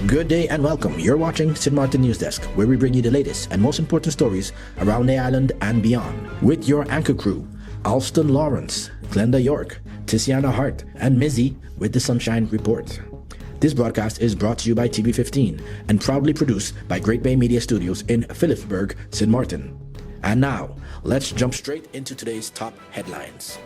Good day and welcome. You're watching Sint Maarten NEWSDESK, where we bring you the latest and most important stories around the island and beyond. With your anchor crew, Alston Lawrence, Glenda York, Tiziana Hart, and Mizzy with the Sunshine Report. This broadcast is brought to you by TV15 and proudly produced by Great Bay Media Studios in Phillipsburg, Sint Maarten. And now, let's jump straight into today's top headlines.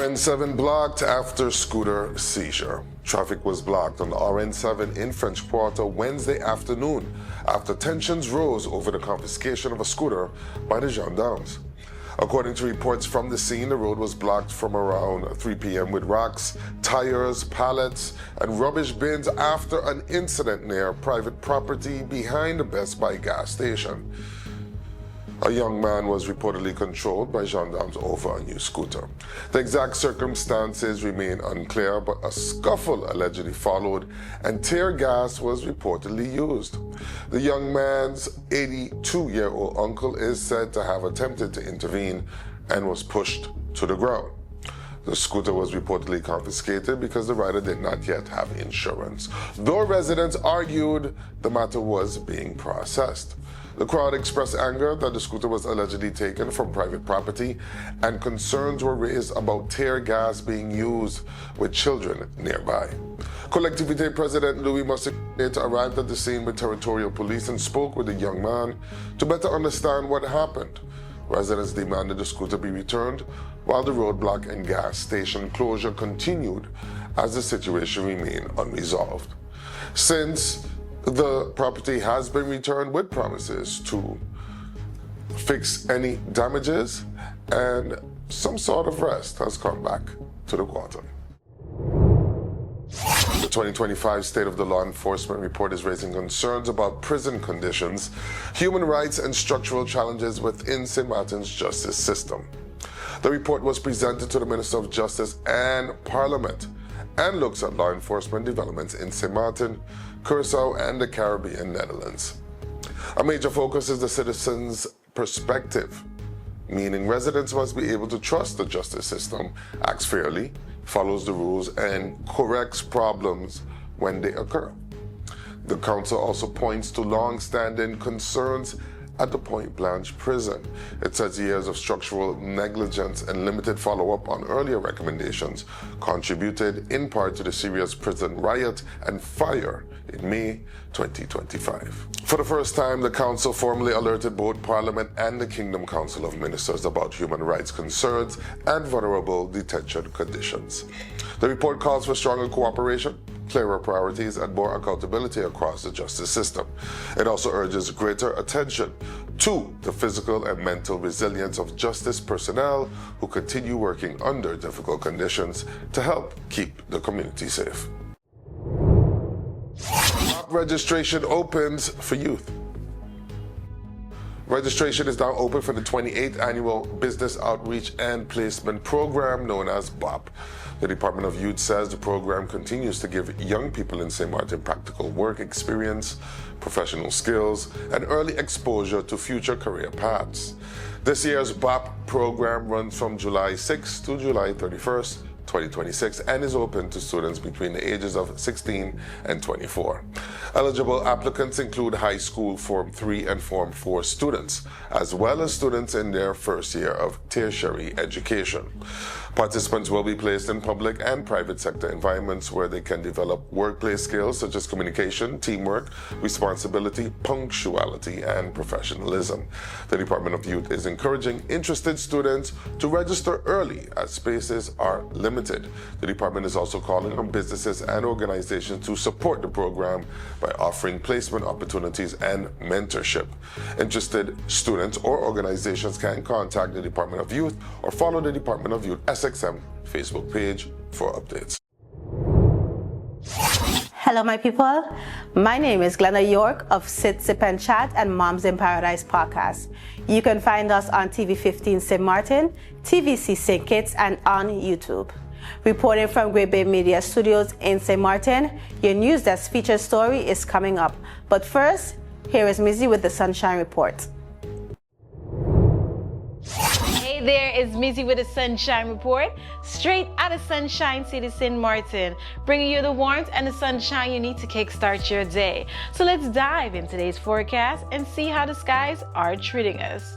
RN7 blocked after scooter seizure. Traffic was blocked on RN7 in French Quarter Wednesday afternoon after tensions rose over the confiscation of a scooter by the gendarmes. According to reports from the scene, the road was blocked from around 3 p.m. with rocks, tires, pallets, and rubbish bins after an incident near private property behind the Best Buy gas station. A young man was reportedly controlled by gendarmes over a new scooter. The exact circumstances remain unclear, but a scuffle allegedly followed and tear gas was reportedly used. The young man's 82-year-old uncle is said to have attempted to intervene and was pushed to the ground. The scooter was reportedly confiscated because the rider did not yet have insurance, though residents argued the matter was being processed. The crowd expressed anger that the scooter was allegedly taken from private property, and concerns were raised about tear gas being used with children nearby. Collectivité President Louis Musset arrived at the scene with territorial police and spoke with the young man to better understand what happened. Residents demanded the scooter be returned, while the roadblock and gas station closure continued as the situation remained unresolved. Since the property has been returned with promises to fix any damages, and some sort of rest has come back to the quarter. The 2025 State of the Law Enforcement Report is raising concerns about prison conditions, human rights, and structural challenges within Sint Maarten's justice system. The report was presented to the Minister of Justice and Parliament and looks at law enforcement developments in Sint Maarten, Curaçao, and the Caribbean Netherlands. A major focus is the citizens' perspective, meaning residents must be able to trust the justice system, acts fairly, follows the rules, and corrects problems when they occur. The Council also points to long-standing concerns at the Point Blanche prison. It says years of structural negligence and limited follow-up on earlier recommendations contributed in part to the serious prison riot and fire in May 2025. For the first time, the Council formally alerted both Parliament and the Kingdom Council of Ministers about human rights concerns and vulnerable detention conditions. The report calls for stronger cooperation, clearer priorities, and more accountability across the justice system. It also urges greater attention to the physical and mental resilience of justice personnel who continue working under difficult conditions to help keep the community safe. BOPP registration opens for youth. Registration is now open for the 28th Annual Business Outreach and Placement Program known as BOPP. The Department of Youth says the program continues to give young people in Sint Maarten practical work experience, professional skills, and early exposure to future career paths. This year's BOPP program runs from July 6 to July 31st, 2026, and is open to students between the ages of 16 and 24. Eligible applicants include high school Form 3 and Form 4 students, as well as students in their first year of tertiary education. Participants will be placed in public and private sector environments where they can develop workplace skills such as communication, teamwork, responsibility, punctuality, and professionalism. The Department of Youth is encouraging interested students to register early as spaces are limited. The department is also calling on businesses and organizations to support the program by offering placement opportunities and mentorship. Interested students or organizations can contact the Department of Youth or follow the Department of Youth SXM Facebook page for updates. Hello, my people. My name is Glenda York of Sit, Sip and Chat and Moms in Paradise podcast. You can find us on TV 15 Sint Maarten, TVC St. Kitts, and on YouTube. Reporting from Great Bay Media Studios in St. Maarten, your NEWSDESK featured story is coming up. But first, here is Mizzy with the Sunshine Report. Hey there, it's Mizzy with the Sunshine Report, straight out of Sunshine City, Sint Maarten, bringing you the warmth and the sunshine you need to kickstart your day. So let's dive into today's forecast and see how the skies are treating us.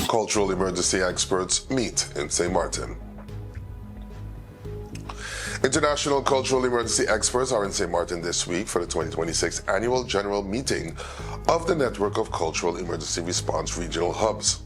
Cultural emergency experts meet in St. Maarten. International cultural emergency experts are in St. Maarten this week for the 2026 annual general meeting of the Network of Cultural Emergency Response Regional Hubs.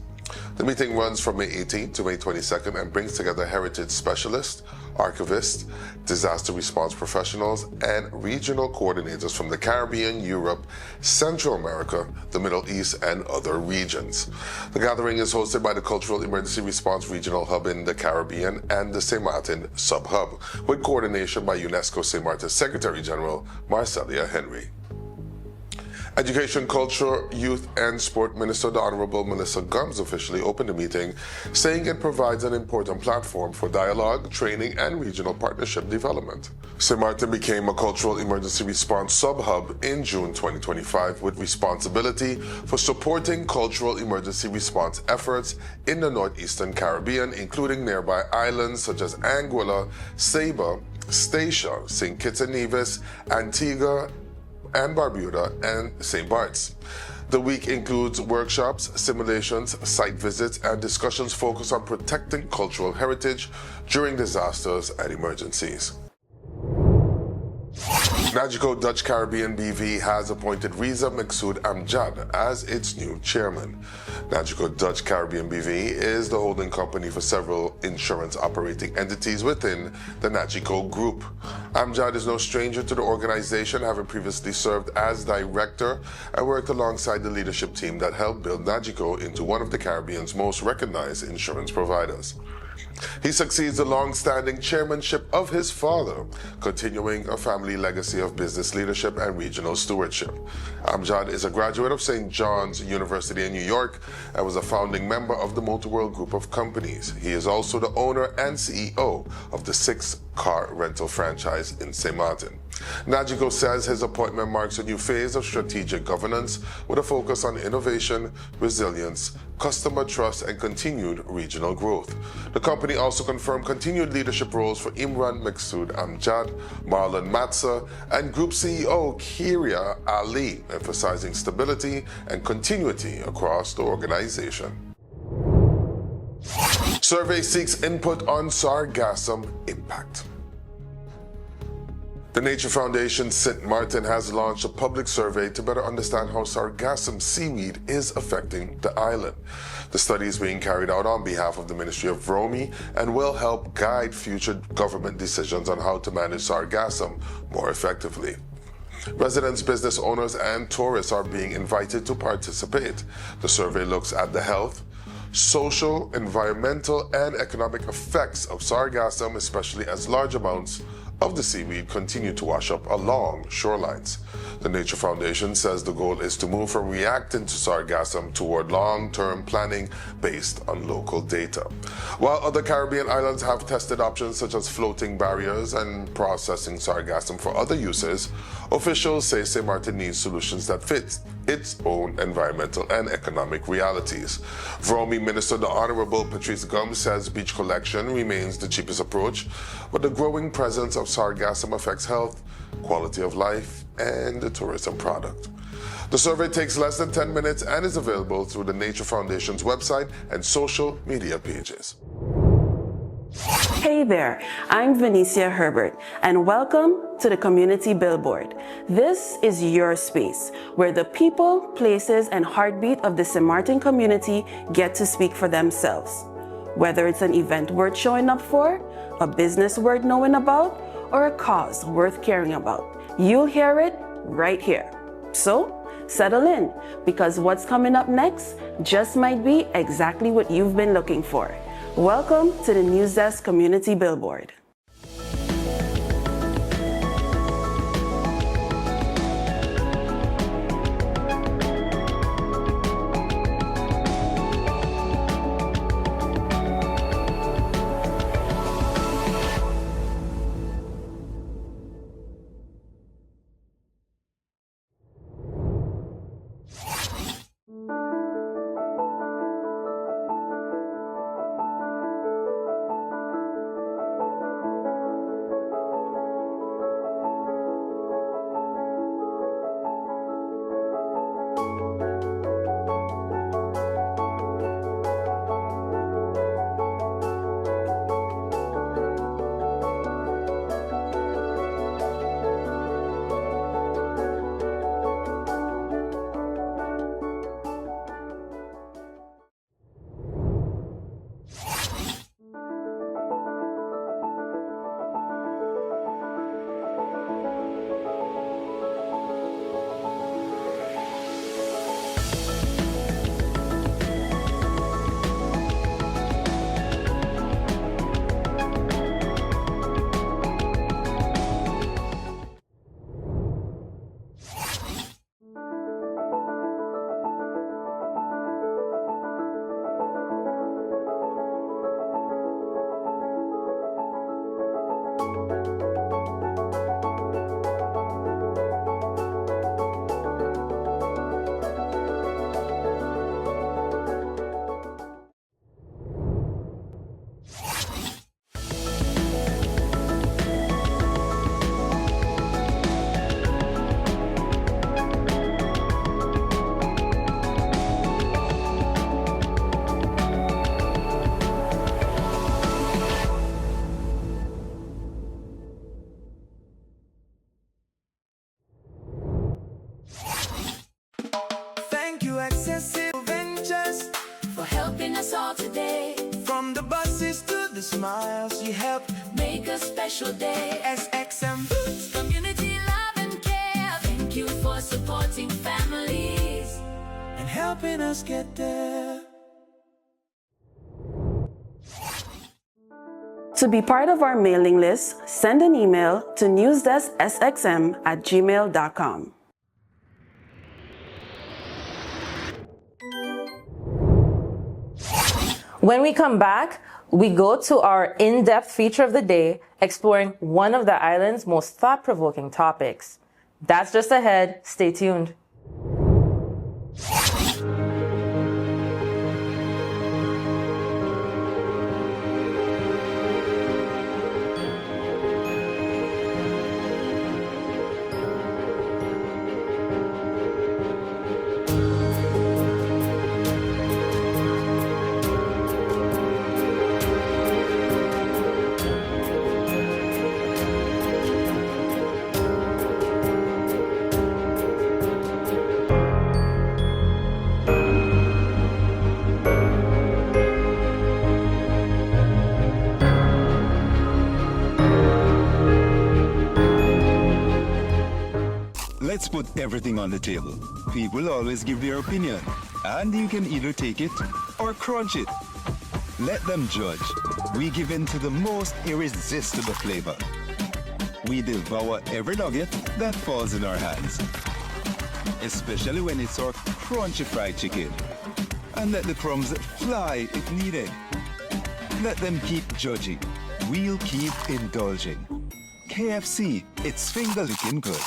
The meeting runs from May 18th to May 22nd and brings together heritage specialists, archivists, disaster response professionals, and regional coordinators from the Caribbean, Europe, Central America, the Middle East, and other regions. The gathering is hosted by the Cultural Emergency Response Regional Hub in the Caribbean and the St. Maarten Sub-Hub, with coordination by UNESCO St. Maarten Secretary General Marcelia Henry. Education, Culture, Youth and Sport Minister the Honorable Melissa Gumbs officially opened the meeting, saying it provides an important platform for dialogue, training and regional partnership development. St. Maarten became a cultural emergency response sub-hub in June 2025 with responsibility for supporting cultural emergency response efforts in the northeastern Caribbean, including nearby islands such as Anguilla, Saba, Statia, St. Kitts and Nevis, Antigua and Barbuda, and St. Bart's. The week includes workshops, simulations, site visits, and discussions focused on protecting cultural heritage during disasters and emergencies. NAGICO Dutch Caribbean BV has appointed Reza Amjad as its new chairman. NAGICO Dutch Caribbean BV is the holding company for several insurance operating entities within the NAGICO group. Amjad is no stranger to the organization, having previously served as director and worked alongside the leadership team that helped build NAGICO into one of the Caribbean's most recognized insurance providers. He succeeds the long-standing chairmanship of his father, continuing a family legacy of business leadership and regional stewardship. Amjad is a graduate of St. John's University in New York and was a founding member of the Multiworld Group of Companies. He is also the owner and CEO of the 6-car rental franchise in Sint Maarten. NAGICO says his appointment marks a new phase of strategic governance with a focus on innovation, resilience, customer trust, and continued regional growth. The company also confirmed continued leadership roles for Imran Maqsood Amjad, Marlon Matza, and Group CEO Kiria Ali, emphasizing stability and continuity across the organization. Survey seeks input on sargassum impact. The Nature Foundation Sint Maarten has launched a public survey to better understand how sargassum seaweed is affecting the island. The study is being carried out on behalf of the Ministry of ROMI and will help guide future government decisions on how to manage sargassum more effectively. Residents, business owners, and tourists are being invited to participate. The survey looks at the health, social, environmental, and economic effects of sargassum, especially as large amounts of the seaweed continue to wash up along shorelines. The Nature Foundation says the goal is to move from reacting to sargassum toward long-term planning based on local data. While other Caribbean islands have tested options such as floating barriers and processing sargassum for other uses, officials say Sint Maarten needs solutions that fit its own environmental and economic realities. ROMI Minister the Honorable Patrice Gum says beach collection remains the cheapest approach, but the growing presence of sargassum affects health, quality of life, and the tourism product. The survey takes less than 10 minutes and is available through the Nature Foundation's website and social media pages. Hey there, I'm Venicia Herbert, and welcome to the Community Billboard. This is your space where the people, places, and heartbeat of the Sint Maarten community get to speak for themselves. Whether it's an event worth showing up for, a business worth knowing about, or a cause worth caring about, you'll hear it right here. So, settle in, because what's coming up next just might be exactly what you've been looking for. Welcome to the NEWSDESK Community Billboard. all today. From the buses to the smiles, you help make a special day. SXM Foods, community love and care. Thank you for supporting families and helping us get there. To be part of our mailing list, send an email to newsdesksxm@gmail.com. When we come back, we go to our in-depth feature of the day, exploring one of the island's most thought-provoking topics. That's just ahead. Stay tuned. Let's put everything on the table. People always give their opinion, and you can either take it or crunch it. Let them judge. We give in to the most irresistible flavor. We devour every nugget that falls in our hands, especially when it's our crunchy fried chicken. And let the crumbs fly if needed. Let them keep judging. We'll keep indulging. KFC, it's finger-licking good.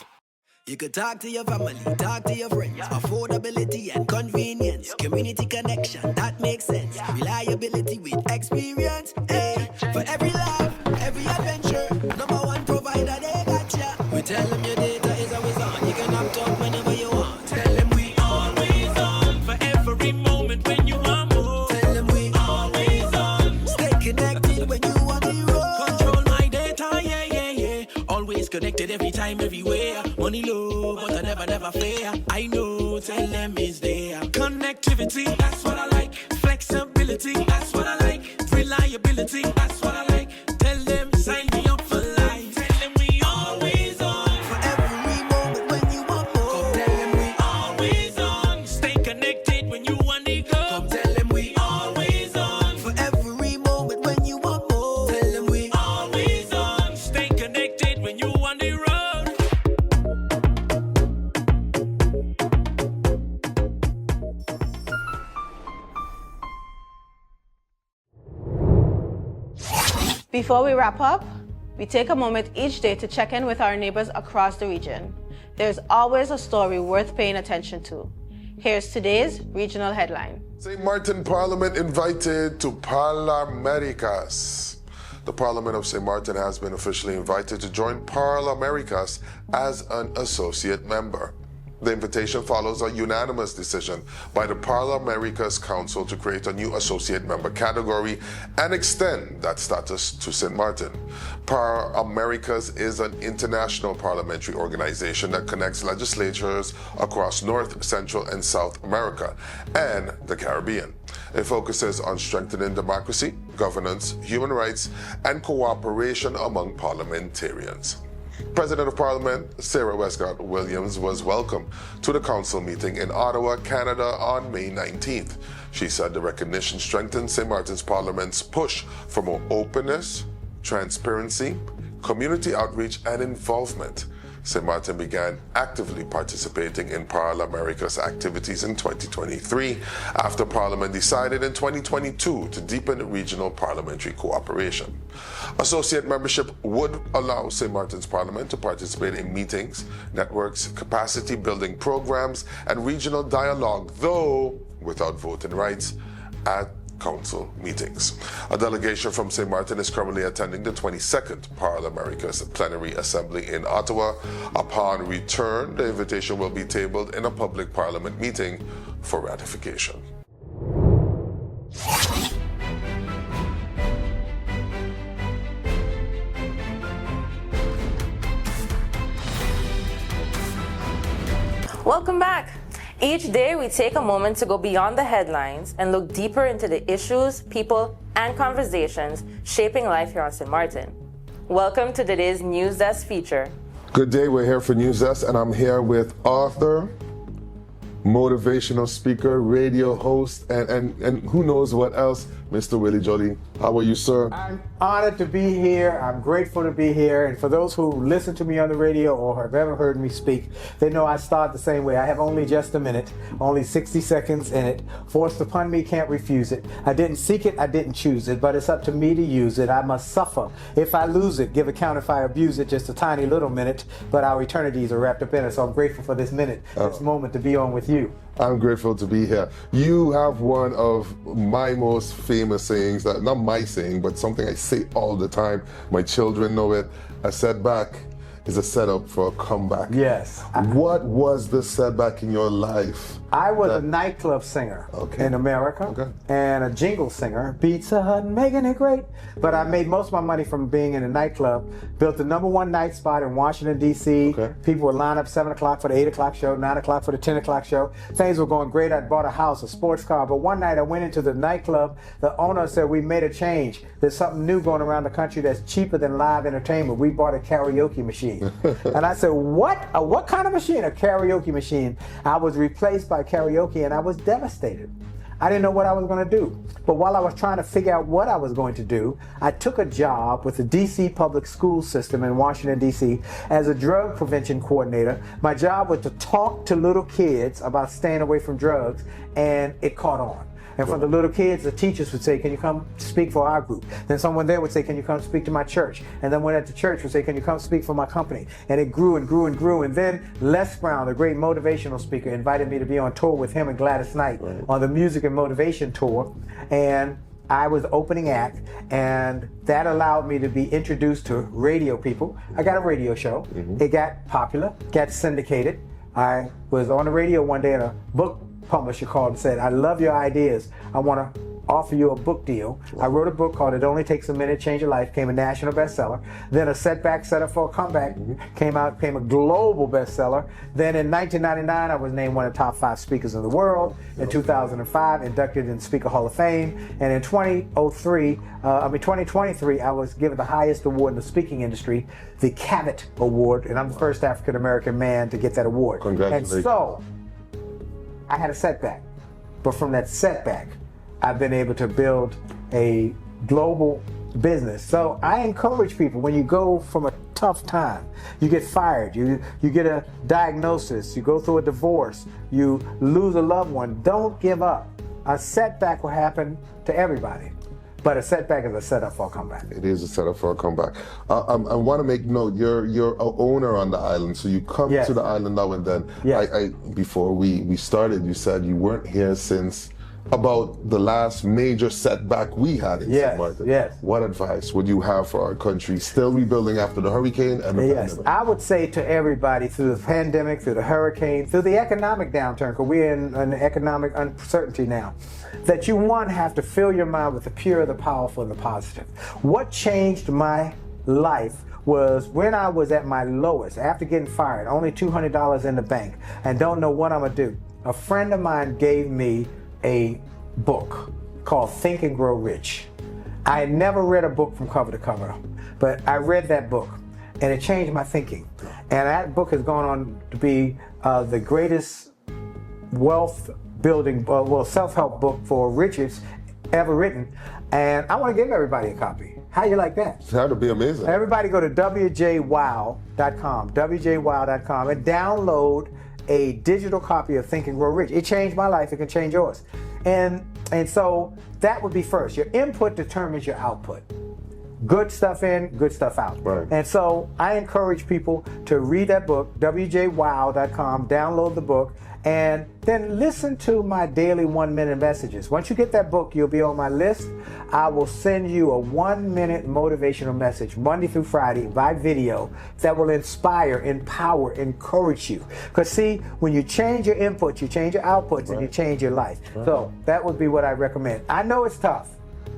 You could talk to your family, talk to your friends. Affordability and convenience. Community connection, that makes sense. Reliability with experience. Hey, for every laugh, every adventure. Number one provider, they got ya. We tell them your data is always on. You can opt out whenever you want. Tell them we always on. For every moment when you want more. Tell them we always on. Stay connected when you want the road. Control my data, yeah, yeah, yeah. Always connected every time, everywhere. Money low, but I never fair. I know, tell them is there. Connectivity, that's what I like. Flexibility, that's what I like. Reliability, that's what I like. Tell them, sign me up for life. Tell them we always on. For every moment when you want more. Come tell them we always on. Stay connected when you want to go. Come tell them we always on. For every moment when you want more. Tell them we always on. Stay connected when you want to road. Before we wrap up, we take a moment each day to check in with our neighbors across the region. There's always a story worth paying attention to. Here's today's regional headline. St. Maarten Parliament invited to ParlAmericas. The Parliament of St. Maarten has been officially invited to join ParlAmericas as an associate member. The invitation follows a unanimous decision by the ParlAmericas Council to create a new associate member category and extend that status to Sint Maarten. ParlAmericas is an international parliamentary organization that connects legislatures across North, Central, and South America and the Caribbean. It focuses on strengthening democracy, governance, human rights, and cooperation among parliamentarians. President of Parliament Sarah Westcott Williams was welcomed to the council meeting in Ottawa, Canada on May 19th. She said the recognition strengthens St. Maarten's Parliament's push for more openness, transparency, community outreach, and involvement. St. Maarten began actively participating in ParlAmericas activities in 2023 after Parliament decided in 2022 to deepen regional parliamentary cooperation. Associate membership would allow St. Maarten's Parliament to participate in meetings, networks, capacity building programs, and regional dialogue, though without voting rights at council meetings. A delegation from St. Maarten is currently attending the 22nd ParlAmericas Plenary Assembly in Ottawa. Upon return, the invitation will be tabled in a public parliament meeting for ratification. Welcome back. Each day, we take a moment to go beyond the headlines and look deeper into the issues, people, and conversations shaping life here on St. Maarten. Welcome to today's NEWSDESK feature. Good day, we're here for NEWSDESK, and I'm here with author, motivational speaker, radio host, and who knows what else, Mr. Willie Jolley. How are you, sir? I'm honored to be here. I'm grateful to be here. And for those who listen to me on the radio or have ever heard me speak, they know I start the same way. I have only just a minute, only 60 seconds in it. Forced upon me, can't refuse it. I didn't seek it, I didn't choose it, but it's up to me to use it. I must suffer if I lose it, give account if I abuse it, just a tiny little minute, but our eternities are wrapped up in it. So I'm grateful for this minute, this moment to be on with you. I'm grateful to be here. You have one of my most famous sayings, that not my saying, but something I say all the time. My children know it. A setback is a setup for a comeback. Yes. What was the setback in your life? I was a nightclub singer in America and a jingle singer, Pizza Hut, making it great. But I made most of my money from being in a nightclub. Built the #1 night spot in Washington, D.C. People would line up 7 o'clock for the 8 o'clock show, 9 o'clock for the 10 o'clock show. Things were going great. I bought a house, a sports car. But one night I went into the nightclub. The owner said, we made a change. There's something new going around the country that's cheaper than live entertainment. We bought a karaoke machine. And I said, what? What kind of machine? A karaoke machine. I was replaced by karaoke and I was devastated. I didn't know what I was going to do. But while I was trying to figure out what I was going to do, I took a job with the D.C. public school system in Washington, D.C. as a drug prevention coordinator. My job was to talk to little kids about staying away from drugs, and it caught on. And for the little kids, the teachers would say, can you come speak for our group? Then someone there would say, can you come speak to my church? And then one at the church would say, can you come speak for my company? And it grew and grew and grew. And then Les Brown, the great motivational speaker, invited me to be on tour with him and Gladys Knight on the music and motivation tour. And I was opening act, and that allowed me to be introduced to radio people. I got a radio show. It got popular, got syndicated. I was on the radio one day, and a book publisher called and said, I love your ideas. I want to offer you a book deal. I wrote a book called It Only Takes a Minute, Change Your Life, became a national bestseller. Then A Setback, Set Up for a Comeback came out, became a global bestseller. Then in 1999, I was named one of the top 5 speakers in the world. In 2005, inducted in Speaker Hall of Fame. And in 2023, I was given the highest award in the speaking industry, the Cavett Award, and I'm the first African-American man to get that award. Congratulations. And so, I had a setback, but from that setback, I've been able to build a global business. So I encourage people, when you go from a tough time, you get fired, you get a diagnosis, you go through a divorce, you lose a loved one, don't give up. A setback will happen to everybody. But a setback is a setup for a comeback. It is a setup for a comeback. I want to make note, you're an owner on the island, so you come to the island now and then. Before we started, you said you weren't here since about the last major setback we had in Sint Maarten. What advice would you have for our country still rebuilding after the hurricane and the pandemic? I would say to everybody, through the pandemic, through the hurricane, through the economic downturn, because we're in an economic uncertainty now, that you, one, have to fill your mind with the pure, the powerful, and the positive. What changed my life was when I was at my lowest, after getting fired, only $200 in the bank, and don't know what I'm gonna do. A friend of mine gave me a book called Think and Grow Rich. I had never read a book from cover to cover, but I read that book, and it changed my thinking. And that book has gone on to be the greatest wealth building, self-help book for riches ever written. And I want to give everybody a copy. How you like that? That would be amazing. Everybody go to wjwow.com, wjwow.com, and download a digital copy of Think and Grow Rich. It changed my life. It can change yours. And so that would be first. Your input determines your output. Good stuff in, good stuff out. And so I encourage people to read that book, wjwow.com, download the book, and then listen to my daily 1-minute messages. Once you get that book, you'll be on my list. I will send you a 1-minute motivational message Monday through Friday by video that will inspire, empower, encourage you. Because see, when you change your inputs, you change your outputs, and you change your life. So that would be what I recommend. I know it's tough,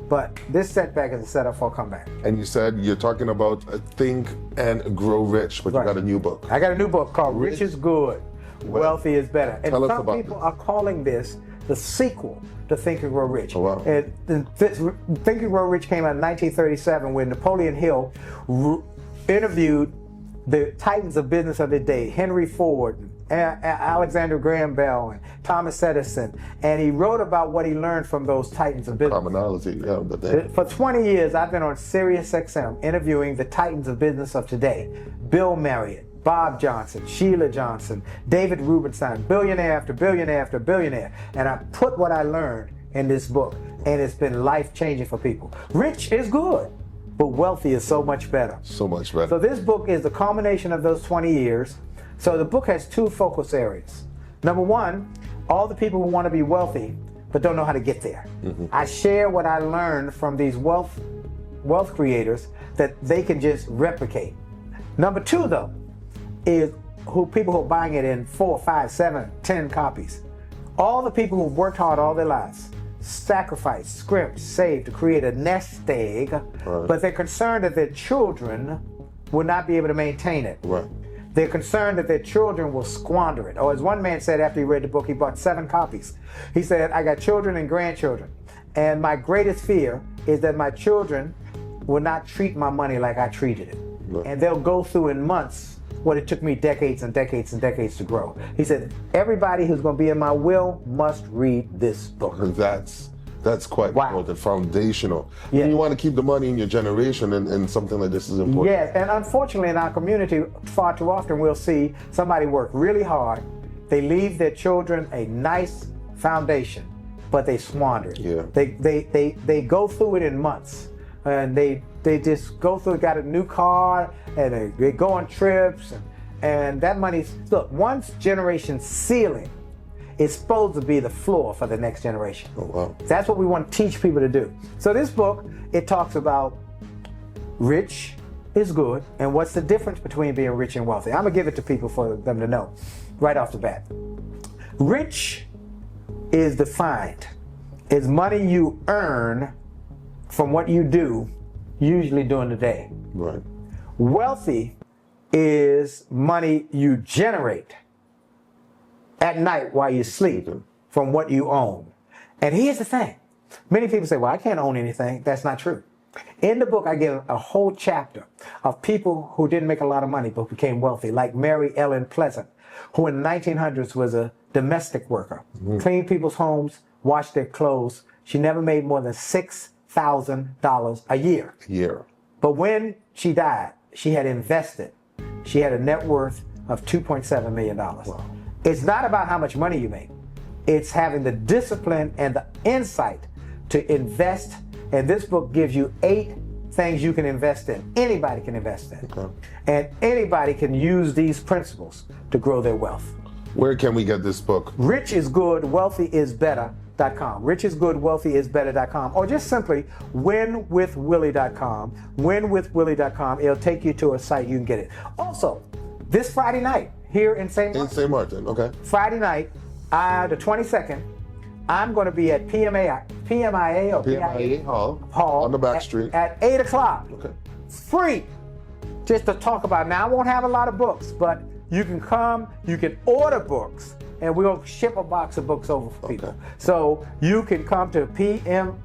but this setback is a setup for a comeback. And you said you're talking about Think and Grow Rich, but you got a new book. I got a new book called Rich is Good, Wealthy is Better. And Tell us some about people are calling this the sequel to Think and Grow Rich. Oh, wow. And Think and Grow Rich came out in 1937 when Napoleon Hill interviewed the titans of business of the day, Henry Ford, Alexander Graham Bell and Thomas Edison, and he wrote about what he learned from those titans of business. Commonality, yeah. But For 20 years, I've been on Sirius XM interviewing the titans of business of today. Bill Marriott, Bob Johnson, Sheila Johnson, David Rubenstein, billionaire after billionaire after billionaire. And I put what I learned in this book, and it's been life-changing for people. Rich is good, but wealthy is so much better. so much better. So this book is the culmination of those 20 years. So the book has two focus areas. Number one, all the people who want to be wealthy but don't know how to get there. I share what I learned from these wealth creators that they can just replicate. Number two, though, is people who are buying it in 4, 5, 7, 10 copies. All the people who've worked hard all their lives, sacrificed, scrimped, saved to create a nest egg, but they're concerned that their children will not be able to maintain it. Right. They're concerned that their children will squander it. Or as one man said after he read the book, he bought 7 copies. He said, I got children and grandchildren, and my greatest fear is that my children will not treat my money like I treated it. Right. And they'll go through in months what it took me decades and decades and decades to grow. He said, everybody who's going to be in my will must read this book. And that's quite important, foundational. Yeah. You want to keep the money in your generation, and something like this is important. Yes, and unfortunately in our community, far too often we'll see somebody work really hard, they leave their children a nice foundation, but they squander it. Yeah. They go through it in months, and they just go through, got a new car, and they go on trips, and that money's, look, one generation's ceiling is supposed to be the floor for the next generation. Oh, wow. That's what we want to teach people to do. So this book, it talks about rich is good, and what's the difference between being rich and wealthy. I'm gonna give it to people for them to know right off the bat. Rich is defined as money you earn from what you do, usually during the day. Right. Wealthy is money you generate at night while you sleep from what you own. And here's the thing. Many people say, well, I can't own anything. That's not true. In the book, I give a whole chapter of people who didn't make a lot of money but became wealthy, like Mary Ellen Pleasant, who in the 1900s was a domestic worker, cleaned people's homes, washed their clothes. She never made more than $6,000 a year. But when she died, she had invested. She had a net worth of $2.7 million. Wow. It's not about how much money you make. It's having the discipline and the insight to invest. And this book gives you 8 things you can invest in. Anybody can invest in. Okay. And anybody can use these principles to grow their wealth. Where can we get this book? Rich is good, wealthy is better.com. Rich is good, wealthy is better.com. Or just simply winwithwillie.com. Winwithwillie.com. It'll take you to a site you can get it. Also, this Friday night, here in St. Maarten. In St. Maarten, okay. Friday night, the 22nd, I'm going to be at PMIA Hall on the back street at 8 o'clock. Okay. Free, just to talk about it. Now, I won't have a lot of books, but you can come, you can order books, and we'll ship a box of books over for people. So you can come to PMIA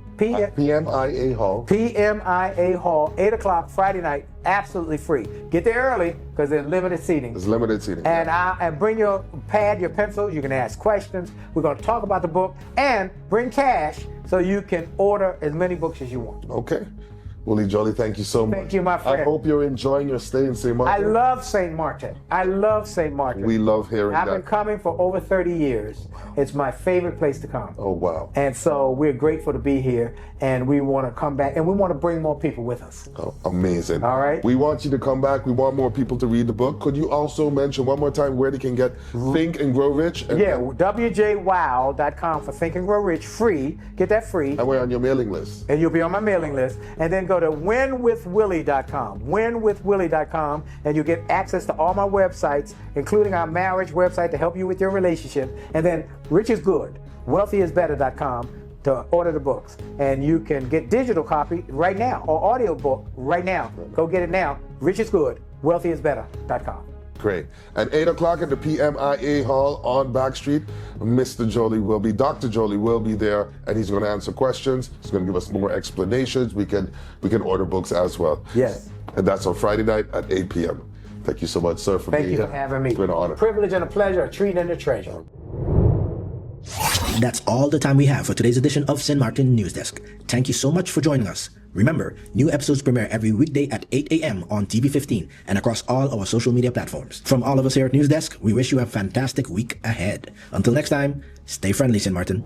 Hall, 8 o'clock Friday night, absolutely free. Get there early because there's limited seating. There's limited seating. And and bring your pad, your pencil. You can ask questions. We're going to talk about the book, and bring cash so you can order as many books as you want. Okay. Willie Jolley, thank you so much. Thank you, my friend. I hope you're enjoying your stay in St. Maarten. I love St. Maarten. I love St. Maarten. We love hearing that. I've been coming for over 30 years. It's my favorite place to come. Oh, wow. And so we're grateful to be here, and we want to come back, and we want to bring more people with us. Oh, amazing. All right. We want you to come back. We want more people to read the book. Could you also mention one more time where they can get Think and Grow Rich? Yeah, wjwow.com for Think and Grow Rich, free. Get that free. And we're on your mailing list. And you'll be on my mailing list. And then go to winwithwillie.com, winwithwillie.com, and you'll get access to all my websites, including our marriage website to help you with your relationship. And then Rich is Good, wealthyisbetter.com to order the books. And you can get digital copy right now, or audio book right now. Go get it now. Rich is Good, wealthyisbetter.com. Great. At 8 o'clock at the PMIA Hall on Back Street, Dr. Jolley will be there, and he's going to answer questions. He's going to give us more explanations. We can order books as well. Yes. And that's on Friday night at 8 p.m. Thank you so much, sir, for Thank being you here. for having me. It's been an honor. Privilege and a pleasure, a treat and a treasure. That's all the time we have for today's edition of Sint Maarten News Desk. Thank you so much for joining us. Remember, new episodes premiere every weekday at 8 a.m. on TV 15 and across all our social media platforms. From all of us here at News Desk, we wish you a fantastic week ahead. Until next time, stay friendly, Sint Maarten.